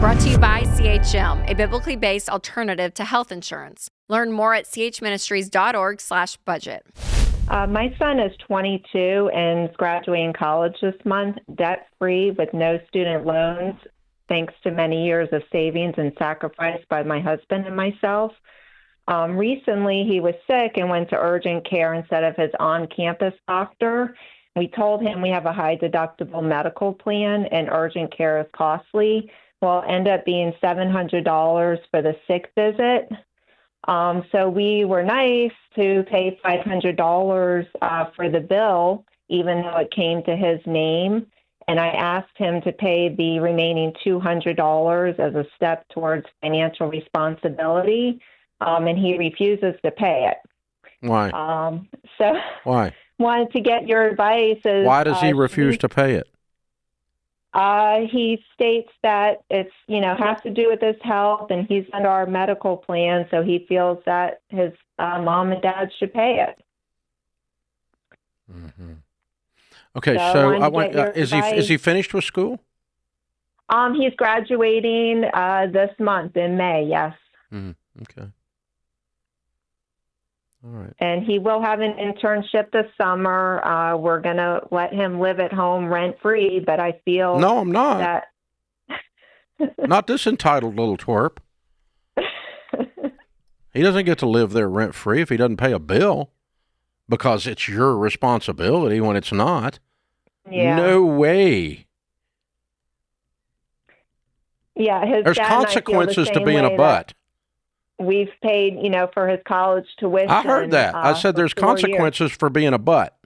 Brought to you by CHM, a biblically based alternative to health insurance. Learn more at chministries.org/budget. My son is 22 and is graduating college this month, debt-free with no student loans, thanks to many years of savings and sacrifice by my husband and myself. Recently, he was sick and went to urgent care instead of his on-campus doctor. We told him we have a high-deductible medical plan and urgent care is costly. Well, end up being $700 for the sick visit. So we were nice to pay $500 for the bill, even though it came to his name. And I asked him to pay the remaining $200 as a step towards financial responsibility, and he refuses to pay it. Why? Why? Wanted to get your advice. Why does he refuse to pay it? He states that it's, has to do with his health, and he's under our medical plan, so he feels that his mom and dad should pay it. Mm-hmm. Okay, so is he finished with school? He's graduating this month in May. Yes. Okay. All right. And he will have an internship this summer. We're going to let him live at home rent-free, but I feel No, I'm not. Not this entitled little twerp. He doesn't get to live there rent-free if he doesn't pay a bill, because it's your responsibility when it's not. Yeah. No way. Yeah, there's consequences to being a butt. We've paid, for his college tuition. I heard that. I said there's consequences for being a butt.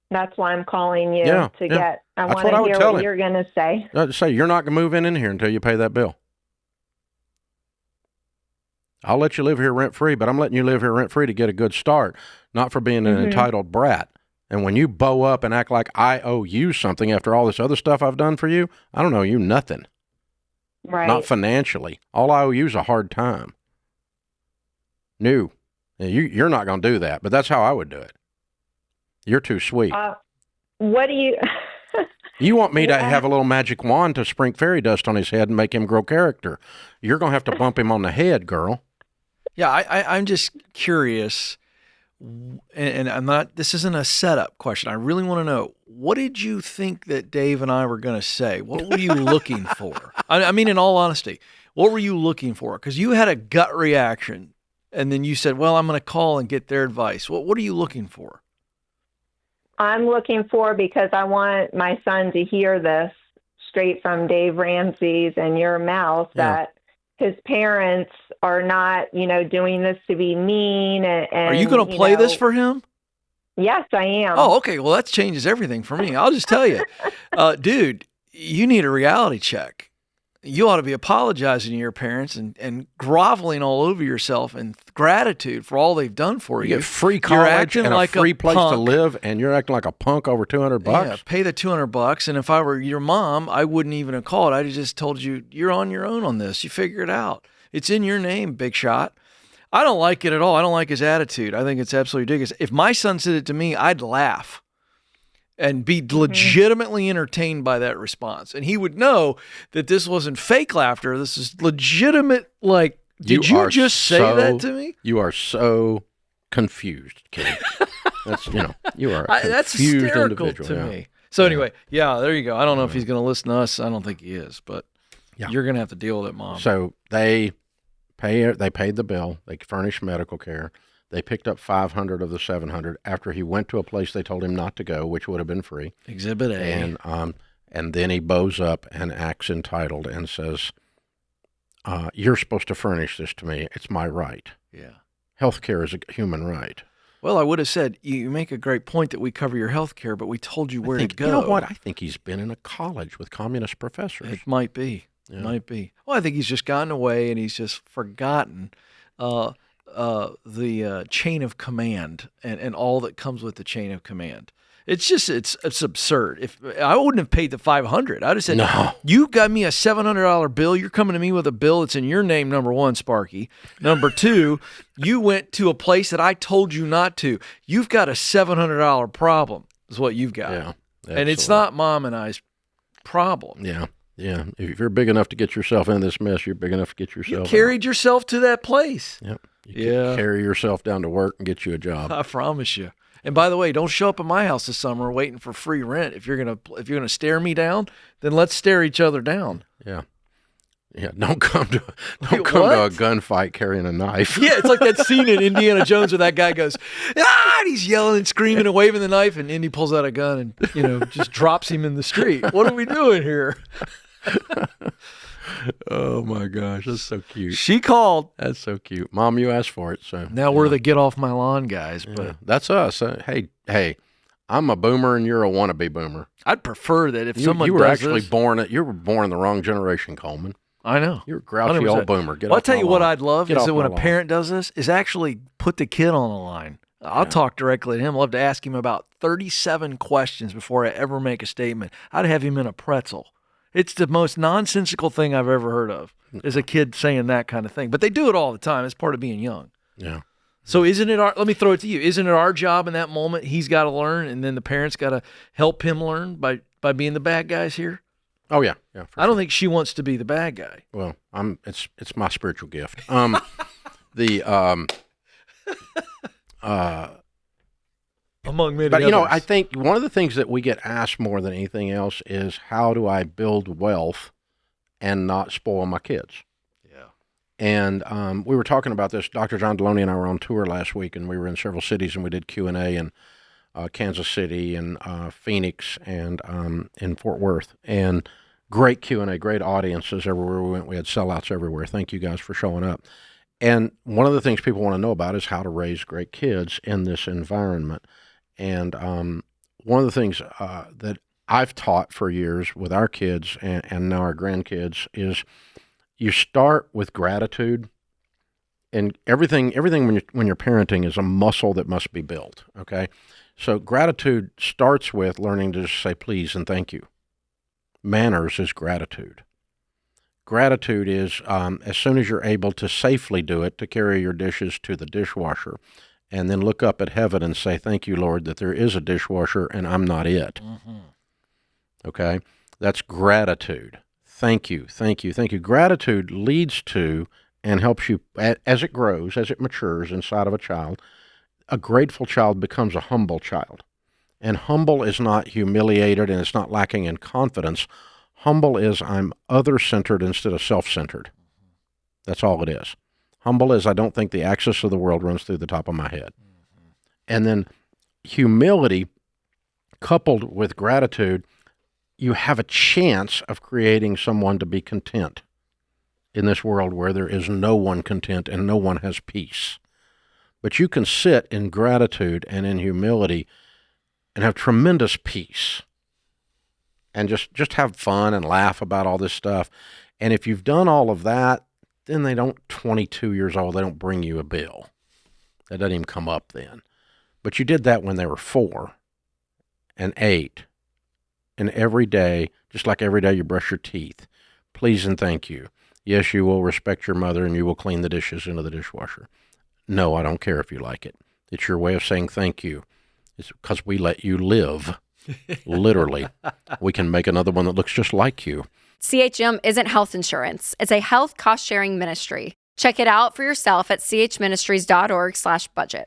That's why I'm calling you I want to hear what you're going to say. Say you're not going to move in here until you pay that bill. I'll let you live here rent-free, but I'm letting you live here rent-free to get a good start, not for being an entitled brat. And when you bow up and act like I owe you something after all this other stuff I've done for you, I don't owe you nothing. Right. Not financially. All I owe you is a hard time. No. You're not going to do that, but that's how I would do it. You're too sweet. What do you... You want me to have a little magic wand to sprinkle fairy dust on his head and make him grow character. You're going to have to bump him on the head, girl. Yeah, I'm just curious... And I'm not, this isn't a setup question. I really want to know, what did you think that Dave and I were going to say? What were you looking for? I mean, in all honesty, what were you looking for? Because you had a gut reaction, and then you said, well, I'm going to call and get their advice. What are you looking for? I'm looking for, because I want my son to hear this straight from Dave Ramsey's and your mouth, that his parents are not, doing this to be mean. And are you going to play this for him? Yes, I am. Oh, okay. Well, that changes everything for me. I'll just tell you, dude, you need a reality check. You ought to be apologizing to your parents and groveling all over yourself in gratitude for all they've done for you. You get free college and a free place to live, and you're acting like a punk over $200. Yeah, pay the $200. And if I were your mom, I wouldn't even have called. I'd have just told you, you're on your own on this. You figure it out. It's in your name, big shot. I don't like it at all. I don't like his attitude. I think it's absolutely ridiculous. If my son said it to me, I'd laugh and be legitimately entertained by that response. And he would know that this wasn't fake laughter. This is legitimate, like, did you just say that to me? You are so confused, kid. That's, you are a that's confused hysterical individual. to me. So anyway, there you go. I don't know if he's going to listen to us. I don't think he is, but you're going to have to deal with it, Mom. So they paid the bill. They furnished medical care. They picked up $500 of the $700 after he went to a place they told him not to go, which would have been free. Exhibit A. And then he bows up and acts entitled and says, you're supposed to furnish this to me. It's my right. Yeah. Healthcare is a human right. Well, I would have said, you make a great point that we cover your health care, but we told you where to go. You know what? I think he's been in a college with communist professors. It might be. Yeah. Might be. Well, I think he's just gotten away and he's just forgotten the chain of command and all that comes with the chain of command. It's absurd. If I wouldn't have paid the $500, I'd have said, no, you got me a $700 bill. You're coming to me with a bill that's in your name. Number one, Sparky. Number two, you went to a place that I told you not to. You've got a $700 problem. is what you've got. Yeah. And it's absolutely. not mom and I's problem. Yeah. Yeah. If you're big enough to get yourself in this mess, you're big enough to get You yourself carried yourself to that place. out. Yep. You Yeah. can carry yourself down to work and get you a job. I promise you. And by the way, don't show up at my house this summer waiting for free rent. If you're gonna stare me down, then let's stare each other down. Yeah. Yeah. Don't come to Wait, a what? gunfight carrying a knife. Yeah, it's like that scene in Indiana Jones where that guy goes, and he's yelling and screaming and waving the knife, and Indy pulls out a gun and just drops him in the street. What are we doing here? Oh my gosh, that's so cute. She called. That's so cute. Mom, you asked for it, so Now we're the get off my lawn guys, yeah, but that's us. Hey, I'm a boomer and you're a wannabe boomer. I'd prefer that if You, someone you were does actually this, you were born in the wrong generation, Coleman. I know. You're a grouchy 100%. old boomer. Get Well, I'll off tell my you what lawn. I'd love Get is off that when my a lawn. parent does this, is actually put the kid on the line. I'll talk directly to him. I'll love to ask him about 37 questions before I ever make a statement. I'd have him in a pretzel. It's the most nonsensical thing I've ever heard of, is a kid saying that kind of thing. But they do it all the time. It's part of being young. Yeah. So let me throw it to you. Isn't it our job in that moment? He's got to learn, and then the parents got to help him learn by being the bad guys here? Oh yeah. Yeah. for I don't think she wants to be the bad guy. Well, it's my spiritual gift. The Among many but others. I think one of the things that we get asked more than anything else is how do I build wealth and not spoil my kids? Yeah. And we were talking about this. Dr. John Deloney and I were on tour last week, and we were in several cities, and we did Q&A in Kansas City and Phoenix and in Fort Worth. And great Q&A, great audiences everywhere we went. We had sellouts everywhere. Thank you guys for showing up. And one of the things people want to know about is how to raise great kids in this environment. And one of the things that I've taught for years with our kids and now our grandkids is you start with gratitude, and everything when you're parenting is a muscle that must be built. Okay, so gratitude starts with learning to just say please and thank you. Manners is gratitude. Gratitude is as soon as you're able to safely do it, to carry your dishes to the dishwasher, and then look up at heaven and say, thank you, Lord, that there is a dishwasher and I'm not it. Mm-hmm. Okay? That's gratitude. Thank you, thank you, thank you. Gratitude leads to and helps you, as it grows, as it matures inside of a child, a grateful child becomes a humble child. And humble is not humiliated, and it's not lacking in confidence. Humble is I'm other-centered instead of self-centered. That's all it is. Humble is I don't think the axis of the world runs through the top of my head. Mm-hmm. And then humility coupled with gratitude, you have a chance of creating someone to be content in this world where there is no one content and no one has peace. But you can sit in gratitude and in humility and have tremendous peace and just have fun and laugh about all this stuff. And if you've done all of that, then 22 years old, they don't bring you a bill. That doesn't even come up then. But you did that when they were 4 and 8. And every day, just like every day you brush your teeth, please and thank you. Yes, you will respect your mother and you will clean the dishes into the dishwasher. No, I don't care if you like it. It's your way of saying thank you. It's because we let you live. Literally. We can make another one that looks just like you. CHM isn't health insurance. It's a health cost-sharing ministry. Check it out for yourself at chministries.org/budget.